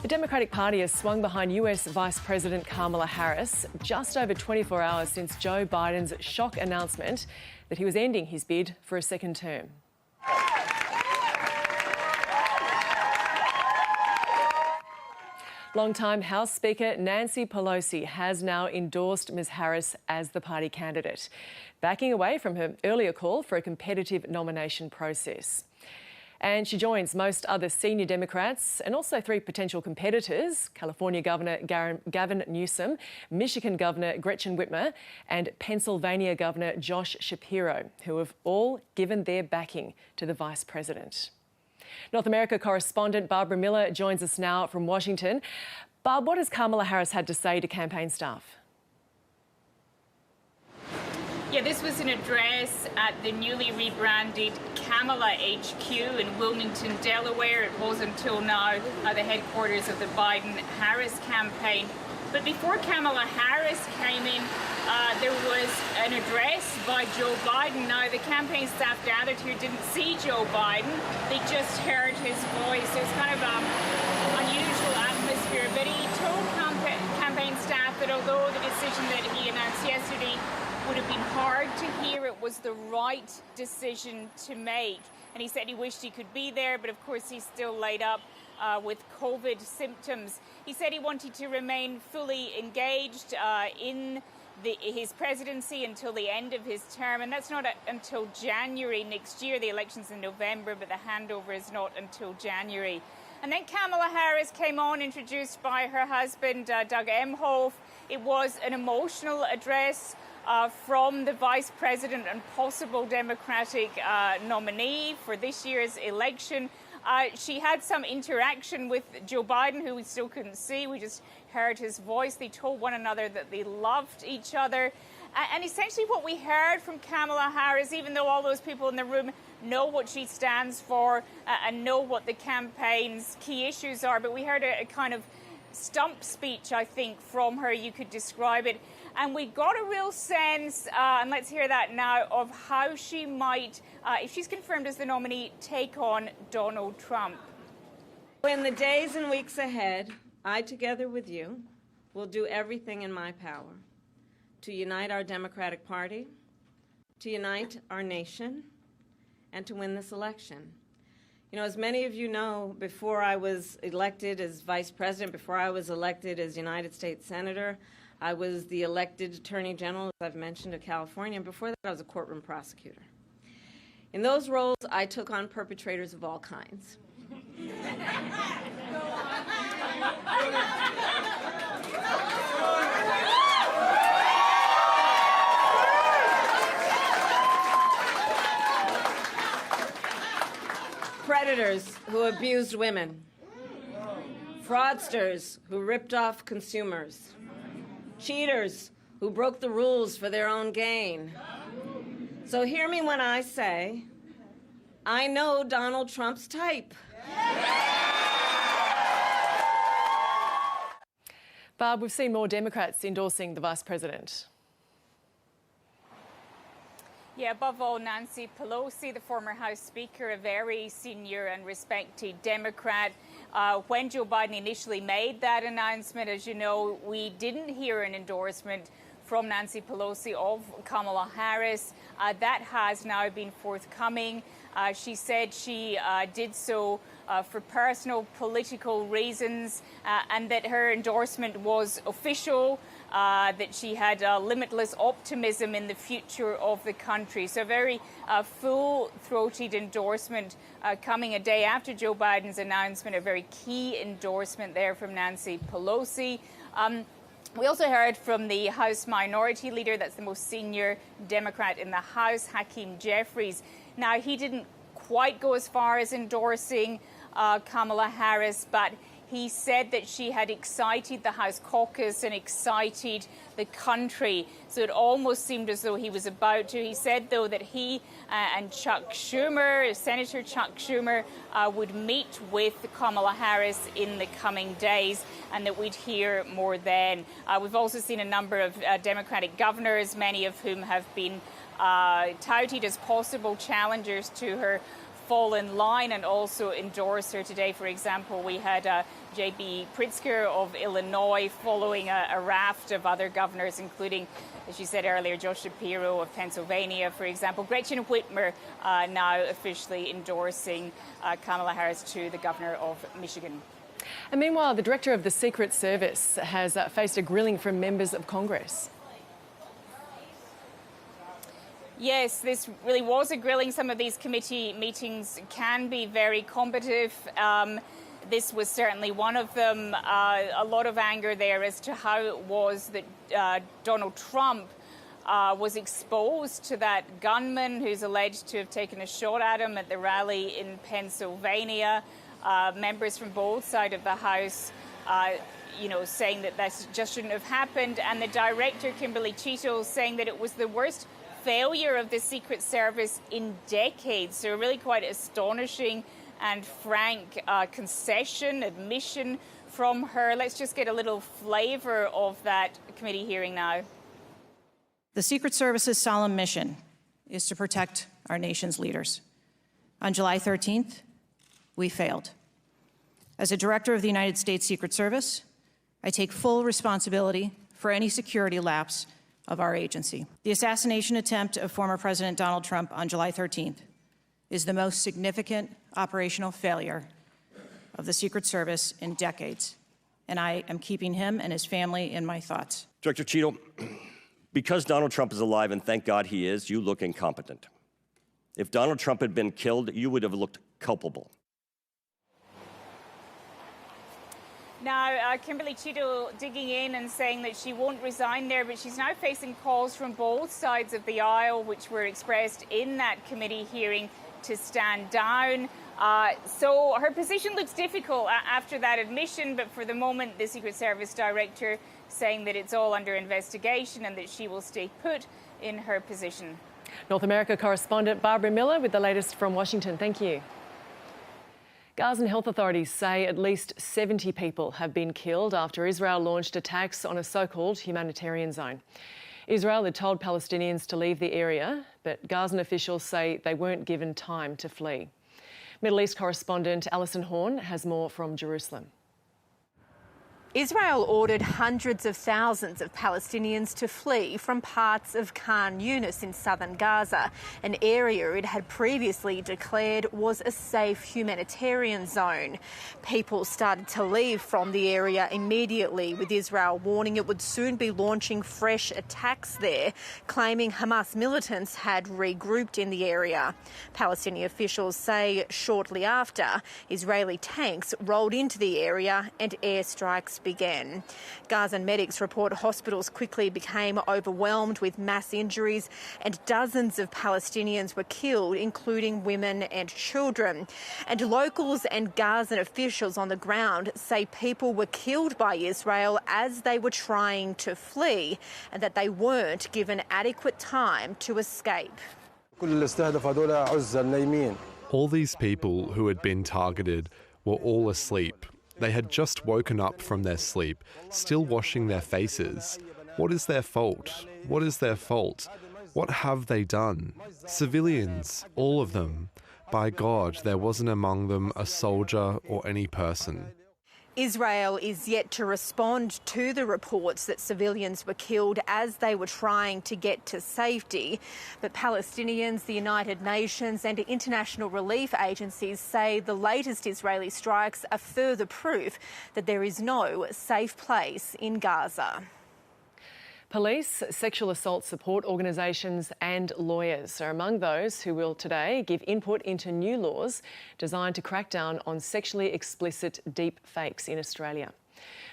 The Democratic Party has swung behind US Vice President Kamala Harris just over 24 hours since Joe Biden's shock announcement that he was ending his bid for a second term. Longtime House Speaker Nancy Pelosi has now endorsed Ms Harris as the party candidate, backing away from her earlier call for a competitive nomination process. And she joins most other senior Democrats and also three potential competitors, California Governor Gavin Newsom, Michigan Governor Gretchen Whitmer and Pennsylvania Governor Josh Shapiro, who have all given their backing to the Vice President. North America correspondent Barbara Miller joins us now from Washington. Barb, what has Kamala Harris had to say to campaign staff? Yeah, this was an address at the newly rebranded Kamala HQ in Wilmington, Delaware. It was until now the headquarters of the Biden-Harris campaign. But before Kamala Harris came in, there was an address by Joe Biden. Now, the campaign staff gathered here didn't see Joe Biden. They just heard his voice. So it's kind of an unusual atmosphere. But he told campaign staff that although the decision that he announced yesterday would have been hard to hear, it was the right decision to make. And he said he wished he could be there, but of course he's still laid up with COVID symptoms. He said he wanted to remain fully engaged in his presidency until the end of his term, and that's not until January next year. The election's in November, but the handover is not until January. And then Kamala Harris came on, introduced by her husband, Doug Emhoff. It was an emotional address from the Vice President and possible Democratic nominee for this year's election. She had some interaction with Joe Biden, who we still couldn't see. We just heard his voice. They told one another that they loved each other. And essentially what we heard from Kamala Harris, even though all those people in the room know what she stands for and know what the campaign's key issues are, but we heard a kind of stump speech, I think, from her, you could describe it. And we got a real sense, and let's hear that now, of how she might, if she's confirmed as the nominee, take on Donald Trump. In the days and weeks ahead, I, together with you, will do everything in my power to unite our Democratic Party, to unite our nation, and to win this election. You know, as many of you know, before I was elected as Vice President, before I was elected as United States Senator, I was the elected Attorney General, as I've mentioned, of California, and before that I was a courtroom prosecutor. In those roles, I took on perpetrators of all kinds. Predators who abused women, fraudsters who ripped off consumers, cheaters who broke the rules for their own gain. So hear me when I say, I know Donald Trump's type. Barb, we've seen more Democrats endorsing the Vice President. Yeah, above all, Nancy Pelosi, the former House Speaker, a very senior and respected Democrat. When Joe Biden initially made that announcement, as you know, we didn't hear an endorsement from Nancy Pelosi of Kamala Harris. That has now been forthcoming. She said she did so for personal political reasons and that her endorsement was official, that she had limitless optimism in the future of the country. So a very full-throated endorsement coming a day after Joe Biden's announcement, a very key endorsement there from Nancy Pelosi. We also heard from the House Minority Leader, that's the most senior Democrat in the House, Hakeem Jeffries. Now, he didn't quite go as far as endorsing Kamala Harris, but he said that she had excited the House caucus and excited the country. So it almost seemed as though he was about to. He said, though, that he and Chuck Schumer, Senator Chuck Schumer, would meet with Kamala Harris in the coming days and that we'd hear more then. We've also seen a number of Democratic governors, many of whom have been touted as possible challengers to her fall in line and also endorse her today. For example, we had J.B. Pritzker of Illinois following a raft of other governors, including, as you said earlier, Josh Shapiro of Pennsylvania, for example. Gretchen Whitmer now officially endorsing Kamala Harris to the governor of Michigan. And meanwhile, the director of the Secret Service has faced a grilling from members of Congress. Yes, this really was a grilling. Some of these committee meetings can be very combative. This was certainly one of them. A lot of anger there as to how it was that Donald Trump was exposed to that gunman who's alleged to have taken a shot at him at the rally in Pennsylvania. Members from both sides of the House saying that this just shouldn't have happened. And the director, Kimberly Cheeto, saying that it was the worst failure of the Secret Service in decades. So really quite astonishing and frank concession, admission from her. Let's just get a little flavour of that committee hearing now. The Secret Service's solemn mission is to protect our nation's leaders. On July 13th, we failed. As a director of the United States Secret Service, I take full responsibility for any security lapse of our agency. The assassination attempt of former President Donald Trump on July 13th is the most significant operational failure of the Secret Service in decades, and I am keeping him and his family in my thoughts. Director Cheeto, because Donald Trump is alive, and thank God he is, you look incompetent. If Donald Trump had been killed, you would have looked culpable. Now, Kimberly Cheeto digging in and saying that she won't resign there, but she's now facing calls from both sides of the aisle, which were expressed in that committee hearing, to stand down. So her position looks difficult after that admission, but for the moment, the Secret Service director saying that it's all under investigation and that she will stay put in her position. North America correspondent Barbara Miller with the latest from Washington. Thank you. Gazan health authorities say at least 70 people have been killed after Israel launched attacks on a so-called humanitarian zone. Israel had told Palestinians to leave the area, but Gazan officials say they weren't given time to flee. Middle East correspondent Alison Horn has more from Jerusalem. Israel ordered hundreds of thousands of Palestinians to flee from parts of Khan Yunis in southern Gaza, an area it had previously declared was a safe humanitarian zone. People started to leave from the area immediately, with Israel warning it would soon be launching fresh attacks there, claiming Hamas militants had regrouped in the area. Palestinian officials say shortly after, Israeli tanks rolled into the area and airstrikes began. Gazan medics report hospitals quickly became overwhelmed with mass injuries and dozens of Palestinians were killed, including women and children. And locals and Gazan officials on the ground say people were killed by Israel as they were trying to flee and that they weren't given adequate time to escape. All these people who had been targeted were all asleep. They had just woken up from their sleep, still washing their faces. What is their fault? What is their fault? What have they done? Civilians, all of them. By God, there wasn't among them a soldier or any person. Israel is yet to respond to the reports that civilians were killed as they were trying to get to safety. But Palestinians, the United Nations and international relief agencies say the latest Israeli strikes are further proof that there is no safe place in Gaza. Police, sexual assault support organisations and lawyers are among those who will today give input into new laws designed to crack down on sexually explicit deep fakes in Australia.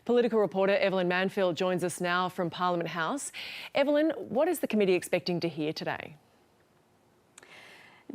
Political reporter Evelyn Manfield joins us now from Parliament House. Evelyn, what is the committee expecting to hear today?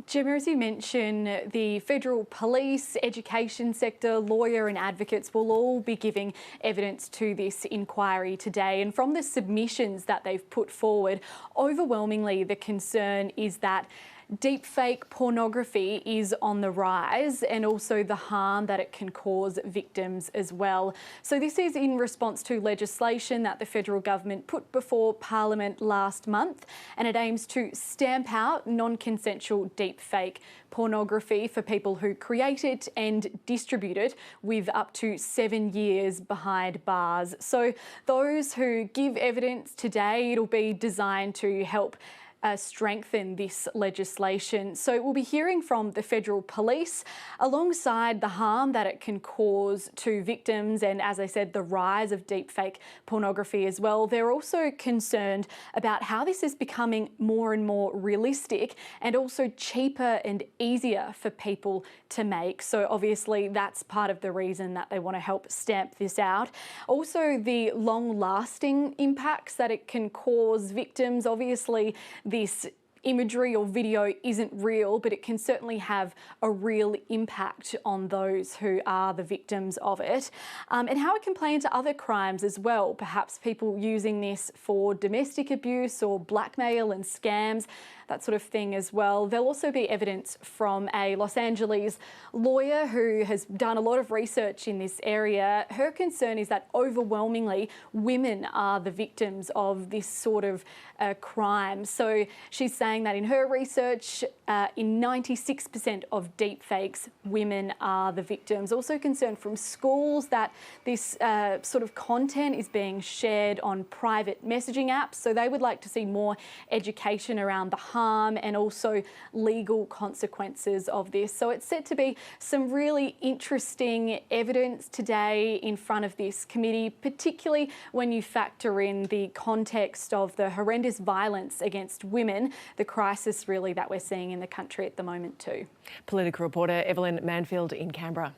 Gemma, as you mentioned, the federal police, education sector, lawyer and advocates will all be giving evidence to this inquiry today. And from the submissions that they've put forward, overwhelmingly the concern is that deepfake pornography is on the rise, and also the harm that it can cause victims as well. So this is in response to legislation that the federal government put before Parliament last month, and it aims to stamp out non-consensual deepfake pornography for people who create it and distribute it, with up to 7 years behind bars. So those who give evidence today, it'll be designed to help strengthen this legislation. So we'll be hearing from the federal police alongside the harm that it can cause to victims, and as I said, the rise of deepfake pornography as well. They're also concerned about how this is becoming more and more realistic and also cheaper and easier for people to make. So obviously that's part of the reason that they want to help stamp this out. Also, the long-lasting impacts that it can cause victims. Obviously, this imagery or video isn't real, but it can certainly have a real impact on those who are the victims of it, and how it can play into other crimes as well, perhaps people using this for domestic abuse or blackmail and scams, that sort of thing as well. There'll also be evidence from a Los Angeles lawyer who has done a lot of research in this area. Her concern is that overwhelmingly women are the victims of this sort of crime. So she's saying that in her research, in 96% of deepfakes, women are the victims. Also concerned from schools that this sort of content is being shared on private messaging apps. So they would like to see more education around the harm and also legal consequences of this. So it's set to be some really interesting evidence today in front of this committee, particularly when you factor in the context of the horrendous violence against women, the crisis really that we're seeing in the country at the moment too. Political reporter Evelyn Manfield in Canberra.